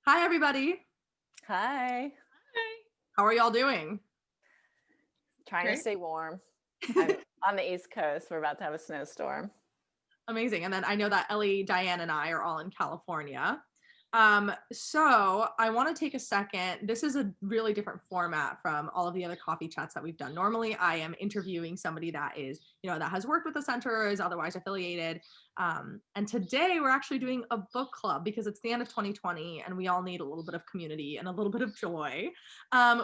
Hi, everybody. Hi. How are y'all doing? Trying to Great. stay warm. I'm on the East Coast. We're about to have a snowstorm. Amazing. And then I know that Ellie, Diane, and I are all in California. So I want to take a second. This is a really different format from all of the other coffee chats that we've done. Normally, I am interviewing somebody that is, that has worked with the center or is otherwise affiliated. And today we're actually doing a book club because it's the end of 2020 and we all need a little bit of community and a little bit of joy.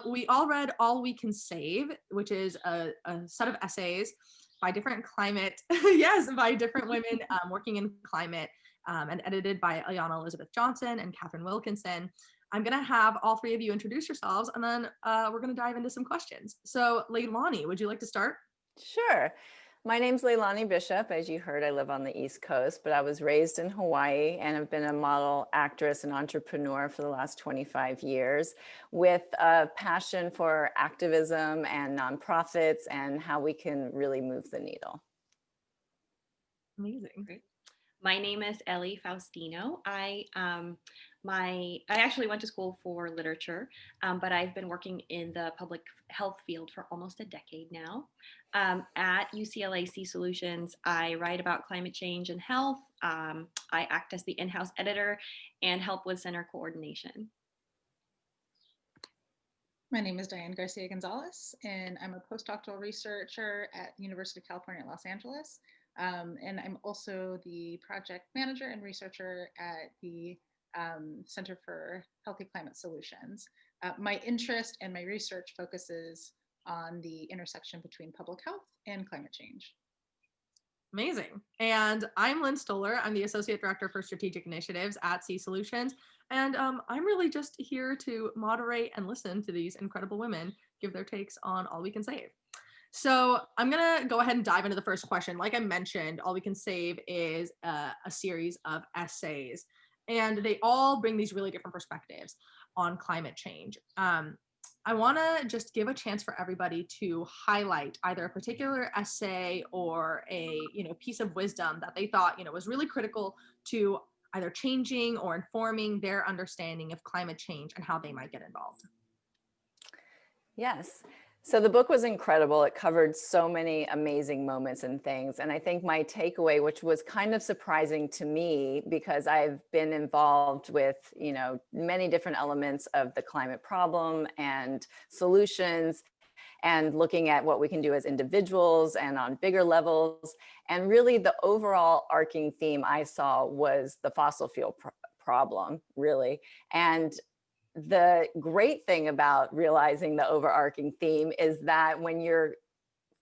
We all read All We Can Save, which is a set of essays by different climate, yes, by different women working in climate, and edited by Ayana Elizabeth Johnson and Catherine Wilkinson. I'm gonna have all three of you introduce yourselves, and then we're gonna dive into some questions. So, Leilani, would you like to start? Sure. My name's Leilani Bishop. As you heard, I live on the East Coast, but I was raised in Hawaii and have been a model, actress, and entrepreneur for the last 25 years with a passion for activism and nonprofits and how we can really move the needle. Amazing. Great. My name is Ellie Faustino. I actually went to school for literature, but I've been working in the public health field for almost a decade now. At UCLA Solutions, I write about climate change and health. I act as the in-house editor and help with center coordination. My name is Diane Garcia Gonzalez, and I'm a postdoctoral researcher at the University of California at Los Angeles. And I'm also the project manager and researcher at the Center for Healthy Climate Solutions. My interest and my research focuses on the intersection between public health and climate change. Amazing. And I'm Lynn Stoller. I'm the Associate Director for Strategic Initiatives at Solutions. And I'm really just here to moderate and listen to these incredible women give their takes on All We Can Save. So I'm going to go ahead and dive into the first question. Like I mentioned, All We Can Save is a series of essays, and they all bring these really different perspectives on climate change. I want to just give a chance for everybody to highlight either a particular essay or a piece of wisdom that they thought was really critical to either changing or informing their understanding of climate change and how they might get involved. Yes. So the book was incredible. It covered so many amazing moments and things. And I think my takeaway, which was kind of surprising to me because I've been involved with, many different elements of the climate problem and solutions and looking at what we can do as individuals and on bigger levels. And really the overall arcing theme I saw was the fossil fuel problem, really. And the great thing about realizing the overarching theme is that when you're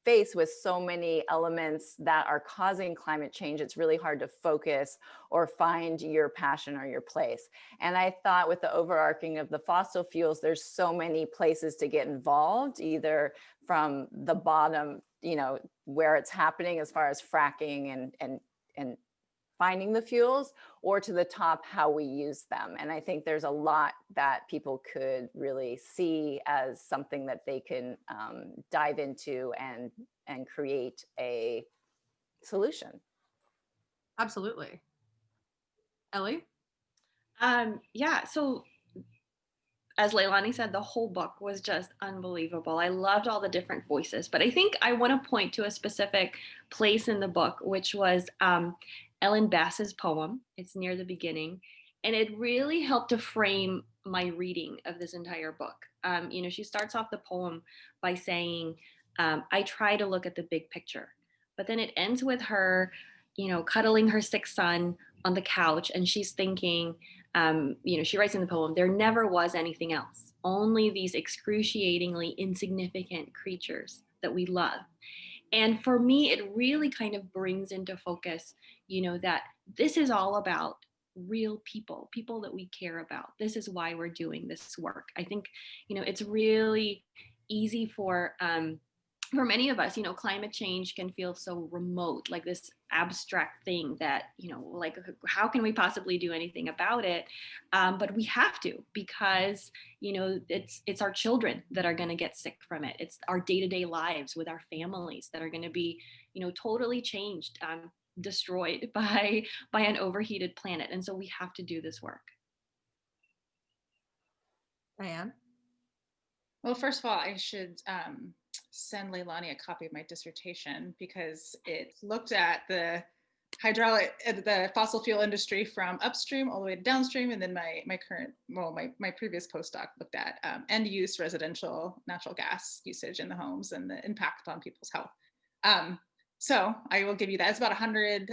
faced with so many elements that are causing climate change, it's really hard to focus or find your passion or your place. And I thought with the overarching of the fossil fuels, there's so many places to get involved, either from the bottom, where it's happening as far as fracking and finding the fuels, or to the top, how we use them. And I think there's a lot that people could really see as something that they can dive into and create a solution. Absolutely. Ellie? Yeah, so as Leilani said, the whole book was just unbelievable. I loved all the different voices, but I think I want to point to a specific place in the book, which was Ellen Bass's poem. It's near the beginning, and it really helped to frame my reading of this entire book. She starts off the poem by saying, I try to look at the big picture, but then it ends with her, cuddling her sick son on the couch, and she's thinking, she writes in the poem, there never was anything else, only these excruciatingly insignificant creatures that we love. And for me, it really kind of brings into focus, that this is all about real people, people that we care about. This is why we're doing this work. I think, it's really easy for many of us, climate change can feel so remote, like this abstract thing that, like, how can we possibly do anything about it? But we have to, because, it's our children that are going to get sick from it. It's our day-to-day lives with our families that are going to be, totally changed, destroyed by an overheated planet. And so we have to do this work. Diane? Well, first of all, I should send Leilani a copy of my dissertation because it looked at the the fossil fuel industry from upstream all the way to downstream, and then my previous postdoc looked at end use residential natural gas usage in the homes and the impact on people's health. So I will give you that. It's about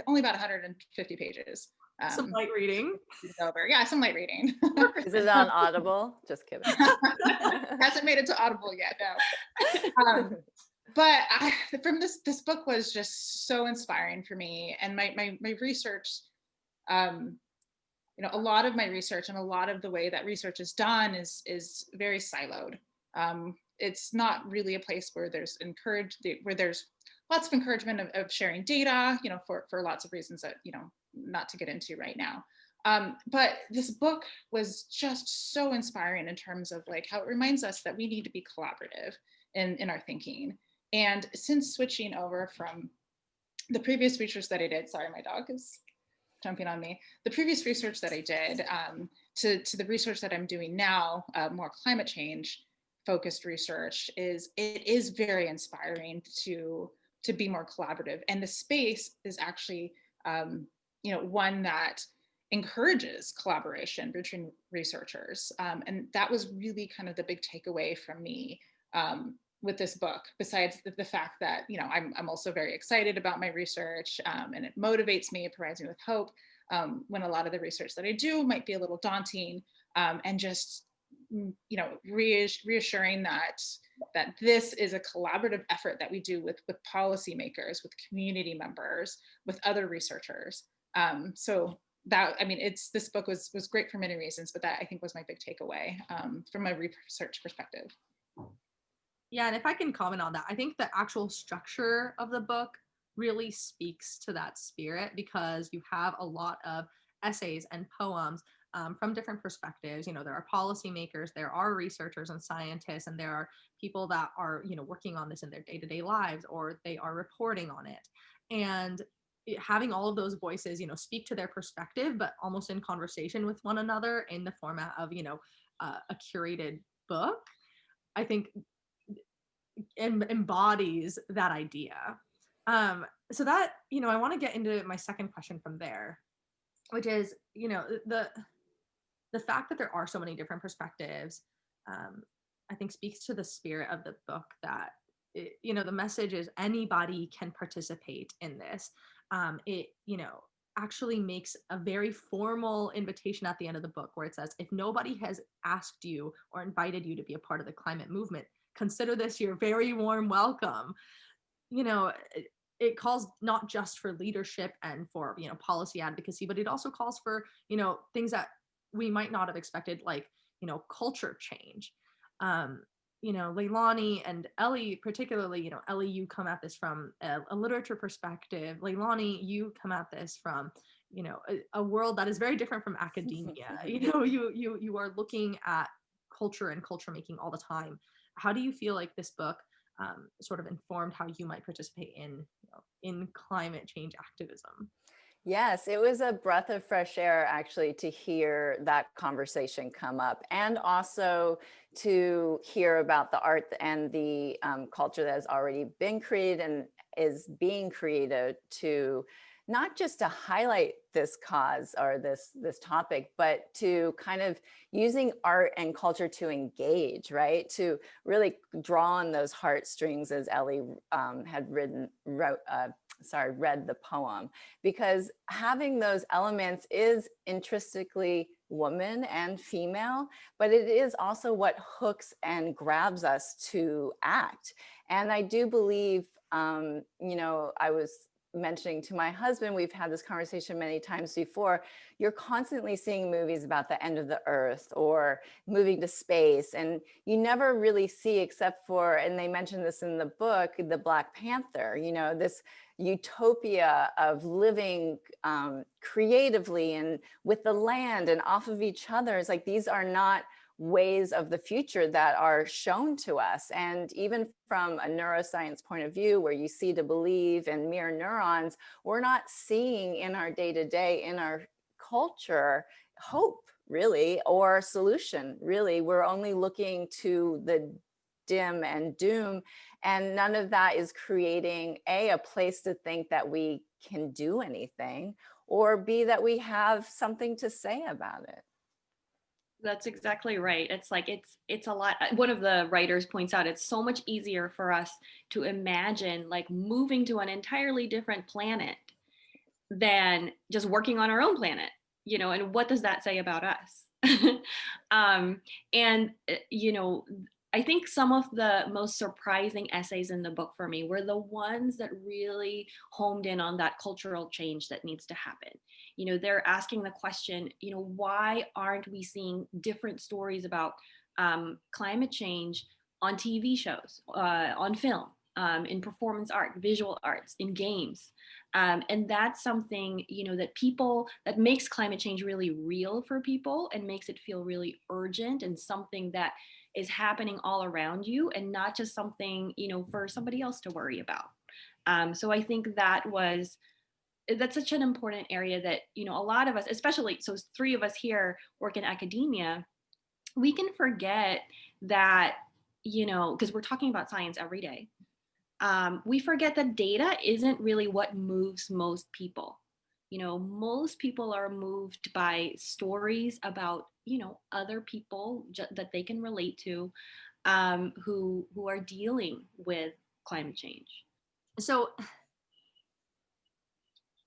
only about 150 pages. Some light reading. Over. Yeah, some light reading. Is it on Audible? Just kidding. Hasn't made it to Audible yet, no. But from this book was just so inspiring for me, and my research, a lot of my research and a lot of the way that research is done is very siloed. It's not really a place where there's lots of encouragement of sharing data, for lots of reasons that not to get into right now. But this book was just so inspiring in terms of like how it reminds us that we need to be collaborative in our thinking. And since switching over from the previous research that I did, sorry, my dog is jumping on me. The previous research that I did to the research that I'm doing now, more climate change focused research, it is very inspiring to be more collaborative. And the space is actually, one that encourages collaboration between researchers. And that was really kind of the big takeaway from me with this book, besides the fact that, I'm also very excited about my research, and it motivates me, it provides me with hope when a lot of the research that I do might be a little daunting, and just, reassuring that this is a collaborative effort that we do with policymakers, with community members, with other researchers. So that, this book was great for many reasons, but that I think was my big takeaway from a research perspective. Yeah, and if I can comment on that, I think the actual structure of the book really speaks to that spirit, because you have a lot of essays and poems from different perspectives. There are policymakers, there are researchers and scientists, and there are people that are, working on this in their day-to-day lives, or they are reporting on it. And having all of those voices, speak to their perspective, but almost in conversation with one another in the format of, a curated book, I think embodies that idea. So that, I want to get into my second question from there, which is, the fact that there are so many different perspectives, I think speaks to the spirit of the book, that the message is anybody can participate in this. It actually makes a very formal invitation at the end of the book, where it says, if nobody has asked you or invited you to be a part of the climate movement, consider this your very warm welcome. It calls not just for leadership and for, policy advocacy, but it also calls for, things that we might not have expected, like, culture change. Leilani and Ellie particularly, Ellie, you come at this from a literature perspective. Leilani, you come at this from, a world that is very different from academia. You are looking at culture and culture making all the time. How do you feel like this book sort of informed how you might participate in climate change activism? Yes, it was a breath of fresh air actually to hear that conversation come up, and also to hear about the art and the culture that has already been created and is being created to not just to highlight this cause or this topic, but to kind of using art and culture to engage, right? To really draw on those heartstrings, as Ellie had read the poem, because having those elements is intrinsically woman and female, but it is also what hooks and grabs us to act. And I do believe, I was mentioning to my husband, we've had this conversation many times before, you're constantly seeing movies about the end of the earth or moving to space, and you never really see, except for, and they mentioned this in the book, the Black Panther, this utopia of living creatively and with the land and off of each other. It's like, these are not ways of the future that are shown to us. And even from a neuroscience point of view, where you see to believe and mirror neurons, we're not seeing in our day-to-day, in our culture, hope really, or solution, really. We're only looking to the dim and doom, and none of that is creating a place to think that we can do anything, or B, that we have something to say about it. That's exactly right. It's like it's a lot. One of the writers points out it's so much easier for us to imagine like moving to an entirely different planet than just working on our own planet, you know, and what does that say about us? um, and, you know, I think some of the most surprising essays in the book for me were the ones that really homed in on that cultural change that needs to happen. You know, they're asking the question, you know, why aren't we seeing different stories about climate change on TV shows, on film, in performance art, visual arts, in games? And that's something, you know, that makes climate change really real for people and makes it feel really urgent and something that is happening all around you and not just something, you know, for somebody else to worry about. So I think that's such an important area that, you know, a lot of us, especially, so three of us here work in academia, we can forget that, you know, because we're talking about science every day. We forget that data isn't really what moves most people. You know, most people are moved by stories about, you know, other people that they can relate to, who are dealing with climate change. So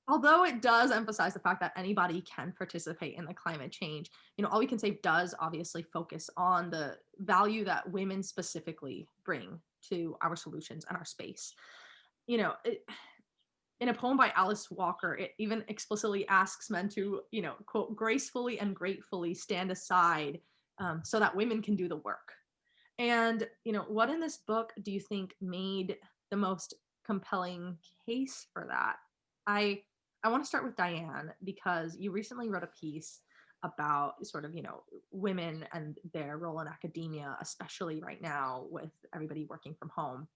although it does emphasize the fact that anybody can participate in the climate change, you know, all we can say does obviously focus on the value that women specifically bring to our solutions and our space. You know, in a poem by Alice Walker, it even explicitly asks men to, you know, quote, gracefully and gratefully stand aside so that women can do the work. And, you know, what in this book do you think made the most compelling case for that? I want to start with Diane because you recently wrote a piece about sort of, you know, women and their role in academia, especially right now with everybody working from home.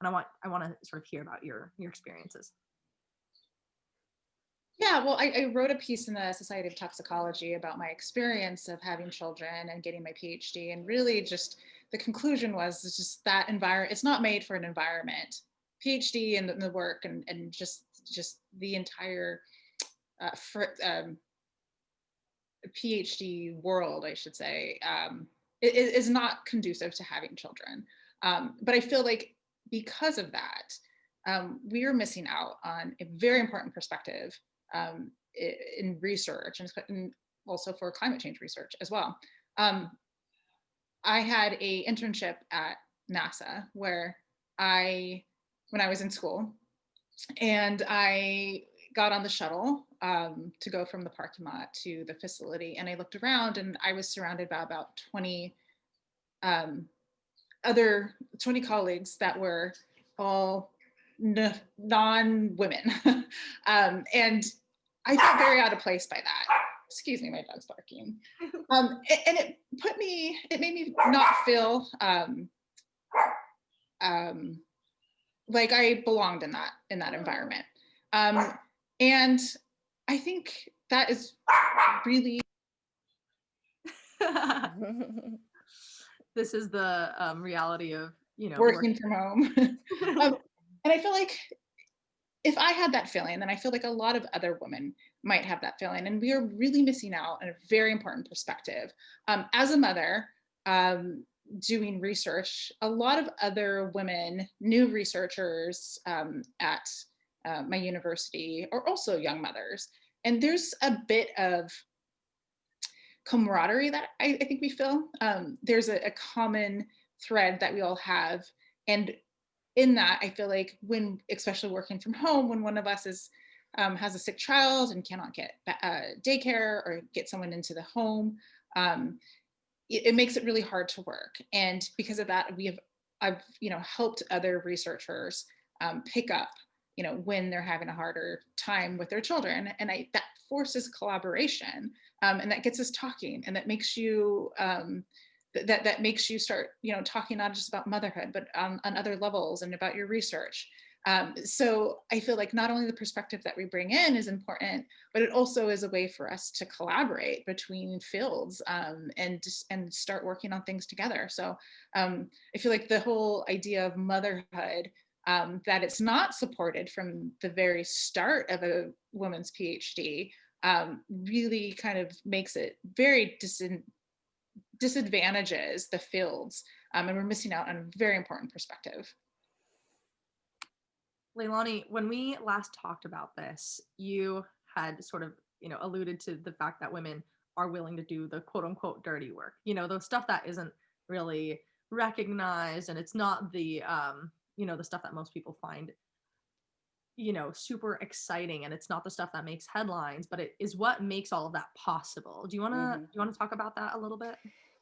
And I want to sort of hear about your experiences. Yeah, well, I wrote a piece in the Society of Toxicology about my experience of having children and getting my PhD, and really just the conclusion was it's just that environment. It's not made for an environment. PhD and the work and just the entire PhD world, I should say, is not conducive to having children. But I feel like because of that, we are missing out on a very important perspective in research and also for climate change research as well. I had a internship at NASA where when I was in school, and I got on the shuttle to go from the parking lot to the facility, and I looked around and I was surrounded by about 20 colleagues that were all non-women. And I felt very out of place by that. Excuse me, my dog's barking. And it made me not feel like I belonged in that environment. And I think that is really This is the reality of, you know, working from home. And I feel like if I had that feeling, then I feel like a lot of other women might have that feeling. And we are really missing out on a very important perspective. As a mother, doing research, a lot of other women, new researchers at my university are also young mothers. And there's a bit of camaraderie that I think we feel. There's a common thread that we all have. And in that, I feel like when, especially working from home, when one of us has a sick child and cannot get daycare or get someone into the home, it makes it really hard to work. And because of that, I've helped other researchers pick up, when they're having a harder time with their children, and that forces collaboration, and that gets us talking, and that makes you that makes you start talking not just about motherhood, but on other levels and about your research. So I feel like not only the perspective that we bring in is important, but it also is a way for us to collaborate between fields, and start working on things together. So I feel like the whole idea of motherhood, that it's not supported from the very start of a woman's PhD, really kind of makes it very disadvantages the fields, and we're missing out on a very important perspective. Leilani, when we last talked about this, you had sort of, alluded to the fact that women are willing to do the quote unquote dirty work, the stuff that isn't really recognized, and it's not the, the stuff that most people find, super exciting, and it's not the stuff that makes headlines, but it is what makes all of that possible. Do you want to talk about that a little bit?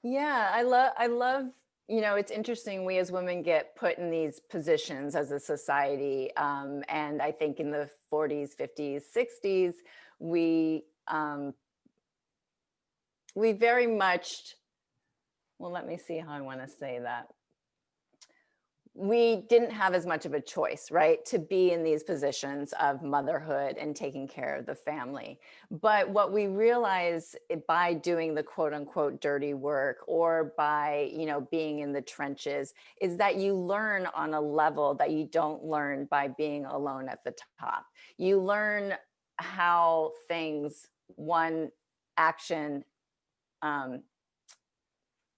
Yeah, I love, it's interesting. We as women get put in these positions as a society. And I think in the 40s, 50s, 60s, we very much, well, let me see how I want to say that. We didn't have as much of a choice, right, to be in these positions of motherhood and taking care of the family. But what we realize by doing the quote unquote dirty work, or by, being in the trenches, is that you learn on a level that you don't learn by being alone at the top. You learn how things, one, action,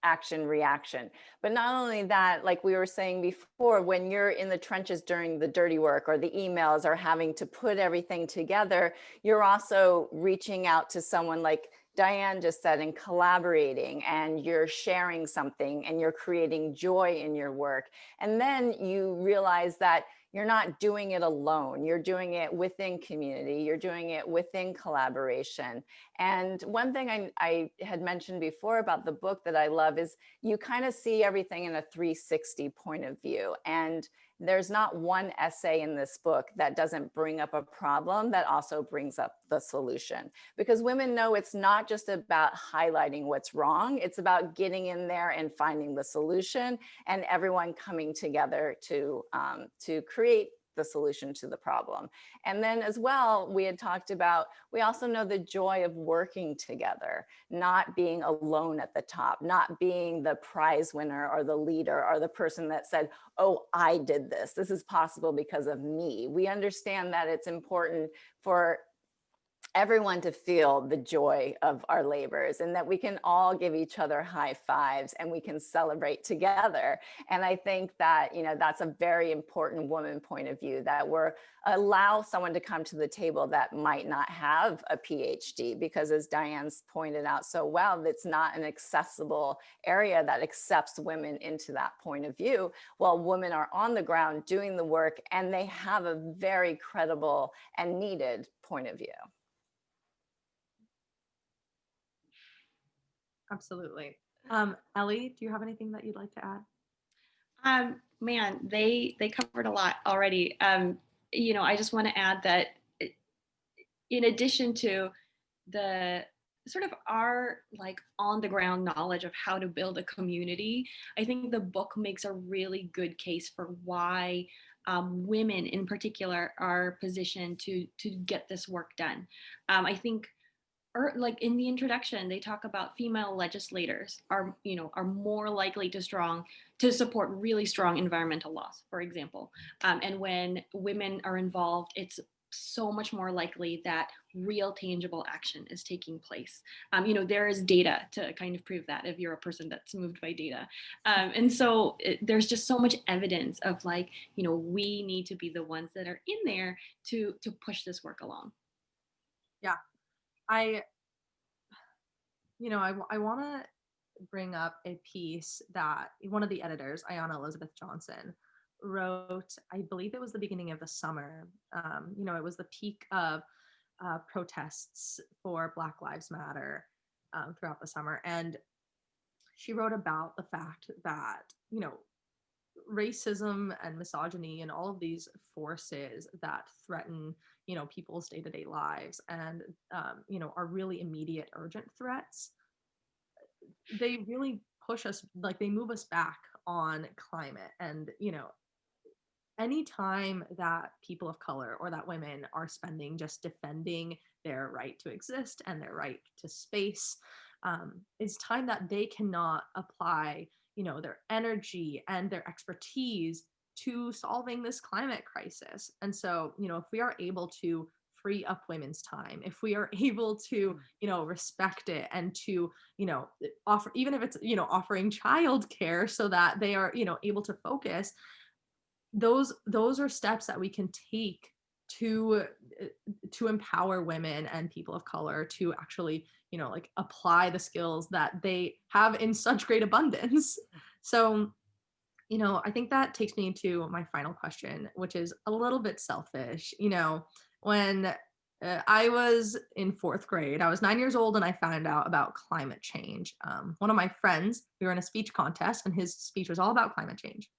action reaction. But not only that, like we were saying before, when you're in the trenches during the dirty work or the emails or having to put everything together, you're also reaching out to someone like Diane just said, and collaborating, and you're sharing something, and you're creating joy in your work. And then you realize that you're not doing it alone. You're doing it within community. You're doing it within collaboration. And one thing I had mentioned before about the book that I love is you kind of see everything in a 360 point of view. And there's not one essay in this book that doesn't bring up a problem that also brings up the solution. Because women know it's not just about highlighting what's wrong, it's about getting in there and finding the solution, and everyone coming together to create the solution to the problem. And then as well, we had talked about, we also know the joy of working together, not being alone at the top, not being the prize winner or the leader or the person that said, oh, I did this. This is possible because of me. We understand that it's important for everyone to feel the joy of our labors, and that we can all give each other high fives and we can celebrate together. And I think that, that's a very important woman point of view, that we're allow someone to come to the table that might not have a PhD, because as Diane's pointed out so well, it's not an accessible area that accepts women into that point of view. Well, women are on the ground doing the work, and they have a very credible and needed point of view. Absolutely. Ellie, do you have anything that you'd like to add? Man, they covered a lot already. I just want to add that in addition to the sort of our like on the ground knowledge of how to build a community, I think the book makes a really good case for why women in particular are positioned to get this work done. I think like in the introduction, they talk about female legislators are more likely to support really strong environmental laws, for example. And when women are involved, it's so much more likely that real tangible action is taking place. There is data to kind of prove that, if you're a person that's moved by data. And so there's just so much evidence of like, we need to be the ones that are in there to push this work along. Yeah. I want to bring up a piece that one of the editors, Ayanna Elizabeth Johnson, wrote. I believe it was the beginning of the summer. It was the peak of protests for Black Lives Matter throughout the summer. And she wrote about the fact that, racism and misogyny and all of these forces that threaten, people's day-to-day lives and, are really immediate, urgent threats. They really push us, like they move us back on climate, and any time that people of color or that women are spending just defending their right to exist and their right to space, it's time that they cannot apply, their energy and their expertise to solving this climate crisis. And so, if we are able to free up women's time, if we are able to, respect it and to, offer, even if it's, offering childcare so that they are, able to focus, those are steps that we can take to empower women and people of color to actually, like apply the skills that they have in such great abundance. So, I think that takes me to my final question, which is a little bit selfish. When I was in fourth grade, I was 9 years old, and I found out about climate change. One of my friends, we were in a speech contest, and his speech was all about climate change.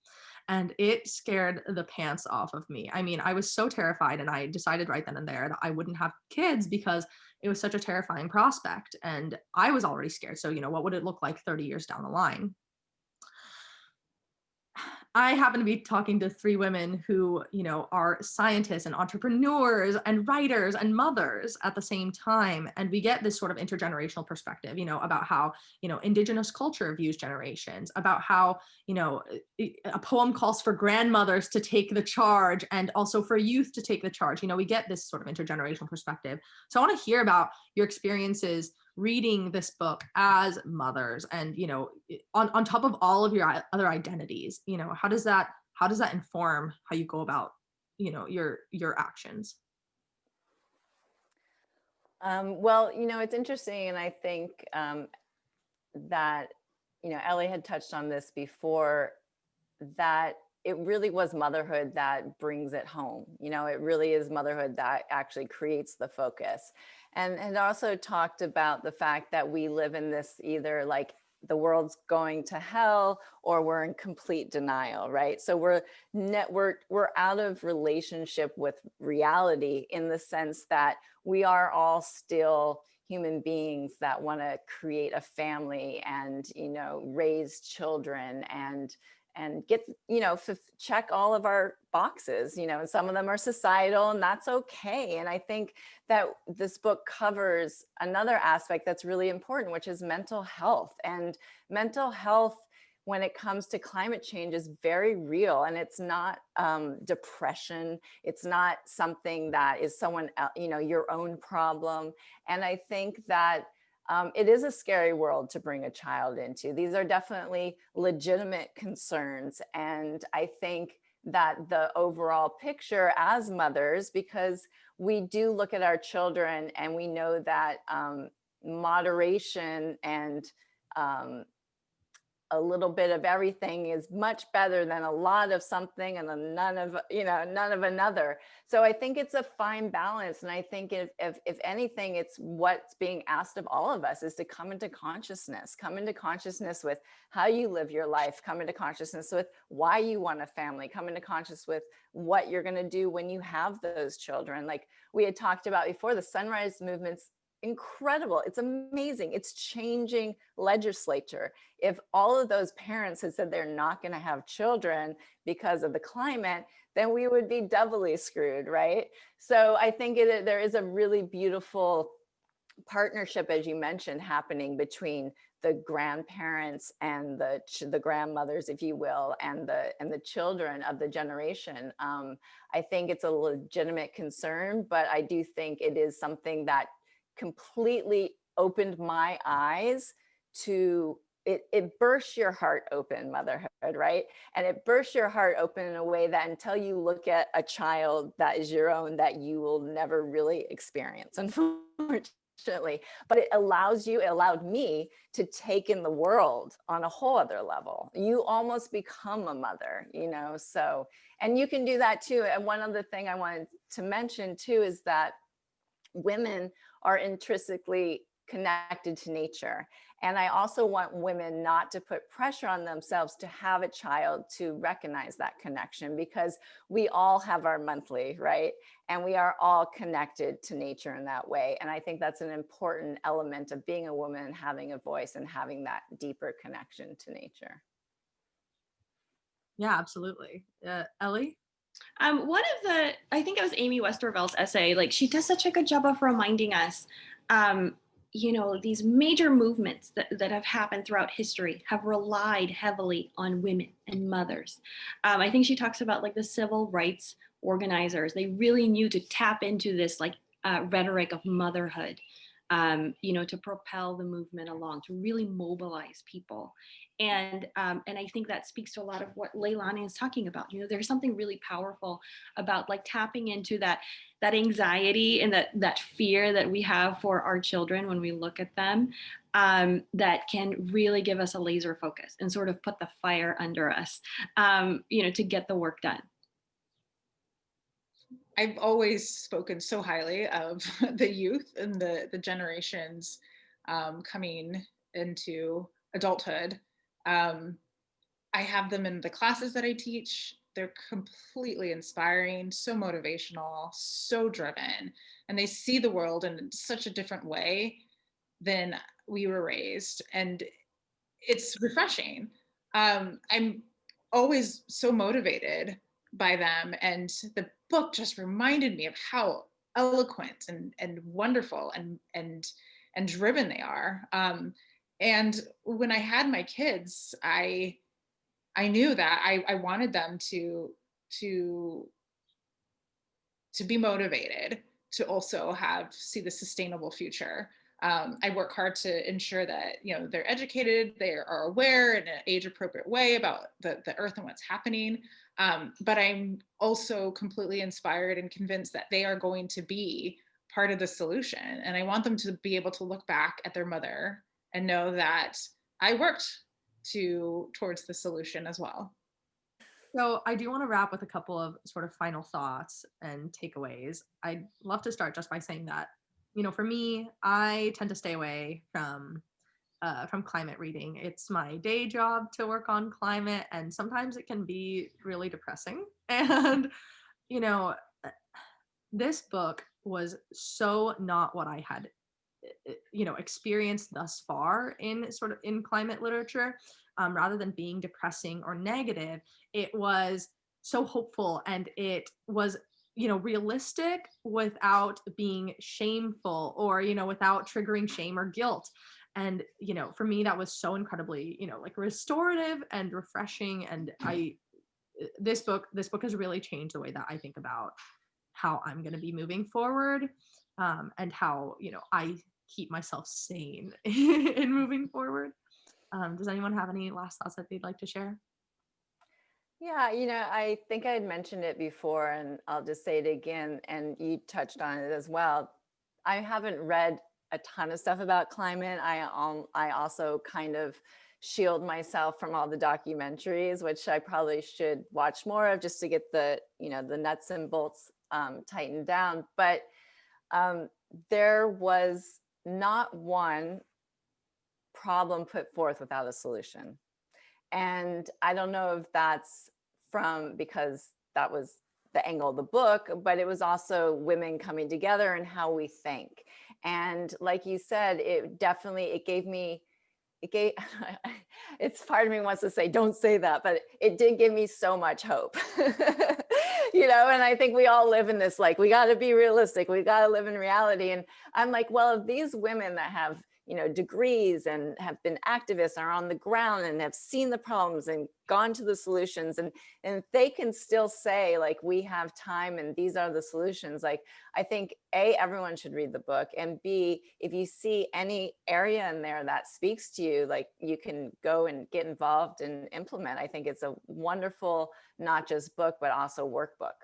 And it scared the pants off of me. I mean, I was so terrified, and I decided right then and there that I wouldn't have kids because it was such a terrifying prospect. And I was already scared. So, what would it look like 30 years down the line? I happen to be talking to three women who, are scientists and entrepreneurs and writers and mothers at the same time. And we get this sort of intergenerational perspective, about how, indigenous culture views generations, about how, a poem calls for grandmothers to take the charge and also for youth to take the charge. We get this sort of intergenerational perspective. So I want to hear about your experiences reading this book as mothers, and on top of all of your other identities. How does that inform how you go about your actions? Well, it's interesting, and I think that Ellie had touched on this before, that it really was motherhood that brings it home. It really is motherhood that actually creates the focus. And also talked about the fact that we live in this, either like the world's going to hell or we're in complete denial, right? So we're out of relationship with reality, in the sense that we are all still human beings that want to create a family and, raise children and get, check all of our boxes, and some of them are societal, and that's okay. And I think that this book covers another aspect that's really important, which is mental health. And mental health, when it comes to climate change, is very real. And it's not depression. It's not something that is someone, your own problem. And I think that it is a scary world to bring a child into. These are definitely legitimate concerns. And I think that the overall picture as mothers, because we do look at our children and we know that moderation and a little bit of everything is much better than a lot of something and none of another. So I think it's a fine balance. And I think if anything, it's what's being asked of all of us, is to come into consciousness with how you live your life, come into consciousness with why you want a family, come into consciousness with what you're going to do when you have those children. Like we had talked about before, the Sunrise Movement's incredible. It's amazing. It's changing legislature. If all of those parents had said they're not going to have children because of the climate, then we would be doubly screwed, right? So I think there is a really beautiful partnership, as you mentioned, happening between the grandparents and the grandmothers, if you will, and the children of the generation. I think it's a legitimate concern, but I do think it is something that completely opened my eyes to it bursts your heart open, motherhood, right? And it bursts your heart open in a way that until you look at a child that is your own, that you will never really experience, unfortunately. But it allowed me to take in the world on a whole other level. You almost become a mother, so, and you can do that too. And one other thing I wanted to mention too is that women are intrinsically connected to nature. And I also want women not to put pressure on themselves to have a child to recognize that connection, because we all have our monthly, right? And we are all connected to nature in that way. And I think that's an important element of being a woman, having a voice and having that deeper connection to nature. Yeah, absolutely. Ellie? One of the, I think it was Amy Westervelt's essay, like she does such a good job of reminding us, um, these major movements that have happened throughout history have relied heavily on women and mothers. I think she talks about like the civil rights organizers. They really knew to tap into this like rhetoric of motherhood, to propel the movement along, to really mobilize people. And I think that speaks to a lot of what Leilani is talking about. There's something really powerful about like tapping into that anxiety and that fear that we have for our children when we look at them, that can really give us a laser focus and sort of put the fire under us, to get the work done. I've always spoken so highly of the youth and the generations coming into adulthood. Um, I have them in the classes that I teach. They're completely inspiring, so motivational, so driven, and they see the world in such a different way than we were raised. And it's refreshing. I'm always so motivated by them. And the book just reminded me of how eloquent and wonderful and driven they are. And when I had my kids, I knew that I wanted them to to be motivated, to also see the sustainable future. I work hard to ensure that they're educated, they are aware in an age appropriate way about the earth and what's happening. But I'm also completely inspired and convinced that they are going to be part of the solution. And I want them to be able to look back at their mother and know that I worked towards the solution as well. So I do want to wrap with a couple of sort of final thoughts and takeaways. I'd love to start just by saying that, for me, I tend to stay away from climate reading. It's my day job to work on climate, and sometimes it can be really depressing. And you know, this book was so not what I had experienced thus far in climate literature. Rather than being depressing or negative, it was so hopeful, and it was realistic without being shameful, or without triggering shame or guilt. And for me, that was so incredibly like restorative and refreshing. And this book has really changed the way that I think about how I'm going to be moving forward, and how I keep myself sane in moving forward. Does anyone have any last thoughts that they'd like to share? Yeah, I think I had mentioned it before, and I'll just say it again, and you touched on it as well. I haven't read a ton of stuff about climate. I also kind of shield myself from all the documentaries, which I probably should watch more of just to get the nuts and bolts tightened down. But there was not one problem put forth without a solution. And I don't know if that's because that was the angle of the book, but it was also women coming together and how we think. And like you said, it gave it's part of me wants to say don't say that, but it did give me so much hope. And I think we all live in this, like, we got to be realistic, we got to live in reality. And I'm like, well, if these women that have degrees and have been activists, are on the ground and have seen the problems and gone to the solutions, and they can still say, like, we have time and these are the solutions. Like, I think everyone should read the book, and B, if you see any area in there that speaks to you, like, you can go and get involved and implement. I think it's a wonderful, not just book, but also workbook.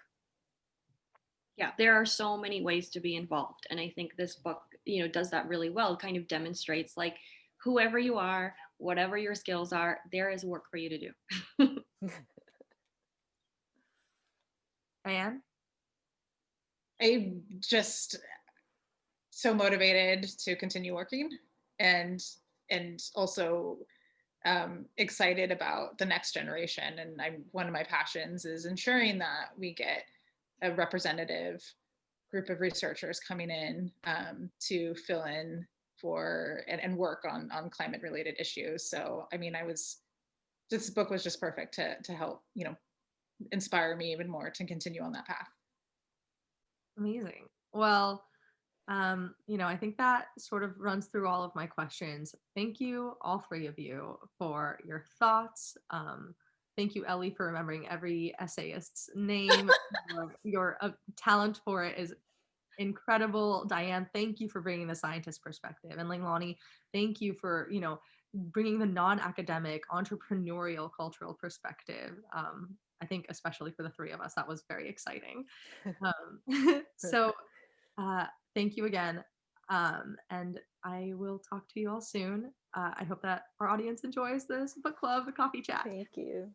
Yeah, there are so many ways to be involved, and I think this book does that really well. It kind of demonstrates, like, whoever you are, whatever your skills are, there is work for you to do. Diane? I'm just so motivated to continue working, and also excited about the next generation. And one of my passions is ensuring that we get a representative group of researchers coming in to fill in for and work on climate related issues. So I mean, this book was just perfect to help inspire me even more to continue on that path. Amazing. Well, I think that sort of runs through all of my questions. Thank you, all three of you, for your thoughts. Thank you, Ellie, for remembering every essayist's name. Your talent for it is incredible. Diane, thank you for bringing the scientist perspective. And Leilani, thank you for, bringing the non-academic, entrepreneurial, cultural perspective. I think especially for the three of us, that was very exciting. So thank you again. And I will talk to you all soon. I hope that our audience enjoys this book club, the coffee chat. Thank you.